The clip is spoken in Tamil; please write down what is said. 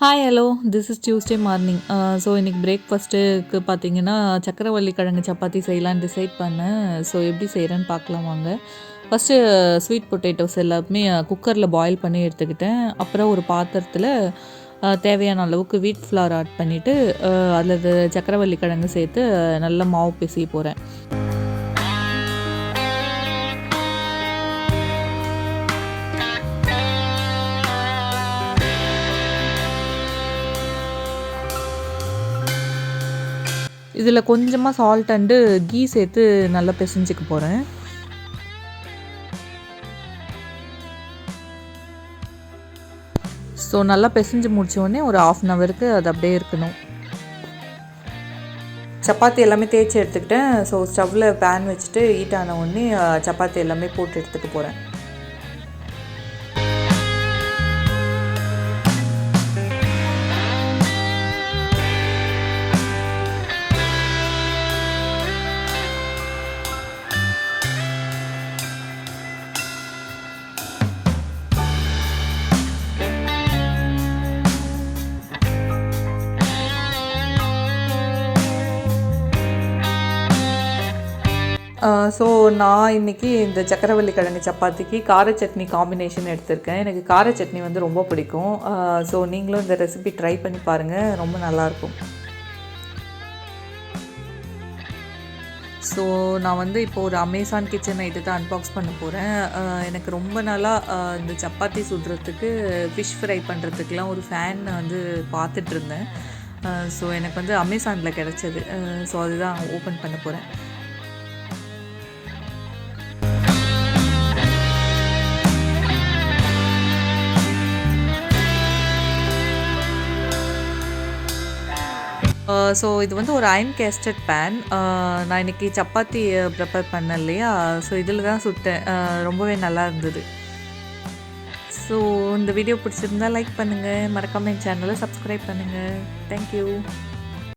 Hi hello this is Tuesday morning. So இன்றைக்கி பிரேக்ஃபாஸ்ட்டுக்கு பார்த்தீங்கன்னா சக்கரவள்ளி கிழங்கு சப்பாத்தி செய்யலான்னு டிசைட் பண்ணேன். ஸோ எப்படி செய்கிறேன்னு பார்க்கலாம் வாங்க. ஃபஸ்ட்டு ஸ்வீட் பொட்டேட்டோஸ் எல்லாமே குக்கரில் பாயில் பண்ணி எடுத்துக்கிட்டேன். அப்புறம் ஒரு பாத்திரத்தில் தேவையான அளவுக்கு வீட் ஃப்ளார் ஆட் பண்ணிவிட்டு அதில் சக்கரவள்ளி கிழங்கு சேர்த்து நல்லா மாவு பிசைய போகிறேன். இதில் கொஞ்சமாக சால்ட் அண்டு கீ சேர்த்து நல்லா பிசைஞ்சிக்க போகிறேன். ஸோ நல்லா பிசைஞ்சு முடித்தோடனே ஒரு 1/2 ஹவருக்கு அது அப்படியே இருக்கணும். சப்பாத்தி எல்லாமே தேய்ச்சி எடுத்துக்கிட்டேன். ஸோ ஸ்டவ்வில் பேன் வச்சுட்டு ஹீட் ஆன உடனே சப்பாத்தி எல்லாமே போட்டு எடுத்துக்க போகிறேன். ஸோ நான் இன்றைக்கி இந்த சக்கரவள்ளி கிழங்கு சப்பாத்திக்கு கார சட்னி காம்பினேஷன் எடுத்திருக்கேன். எனக்கு கார சட்னி வந்து ரொம்ப பிடிக்கும். ஸோ நீங்களும் இந்த ரெசிபி ட்ரை பண்ணி பாருங்கள், ரொம்ப நல்லாயிருக்கும். ஸோ நான் வந்து இப்போது ஒரு அமேசான் கிச்சன் ஐட்டத்தை தான் அன்பாக்ஸ் பண்ண போகிறேன். எனக்கு ரொம்ப நாளாக இந்த சப்பாத்தி சுடுறதுக்கு ஃபிஷ் ஃப்ரை பண்ணுறதுக்கெலாம் ஒரு ஃபேன் வந்து பார்த்துட்ருந்தேன். ஸோ எனக்கு வந்து அமேசானில் கிடச்சது. ஸோ அதுதான் ஓப்பன் பண்ண போகிறேன். ஸோ இது வந்து ஒரு அயன் கேஸ்டட் பேன். நான் இன்றைக்கி சப்பாத்தி ப்ரிப்பேர் பண்ணேன் இல்லையா, ஸோ இதில் தான் சுட்டேன். ரொம்பவே நல்லா இருந்தது. ஸோ இந்த வீடியோ பிடிச்சிருந்தா லைக் பண்ணுங்கள், மறக்காமல் என் சேனலை சப்ஸ்கிரைப் பண்ணுங்கள். தேங்க்யூ.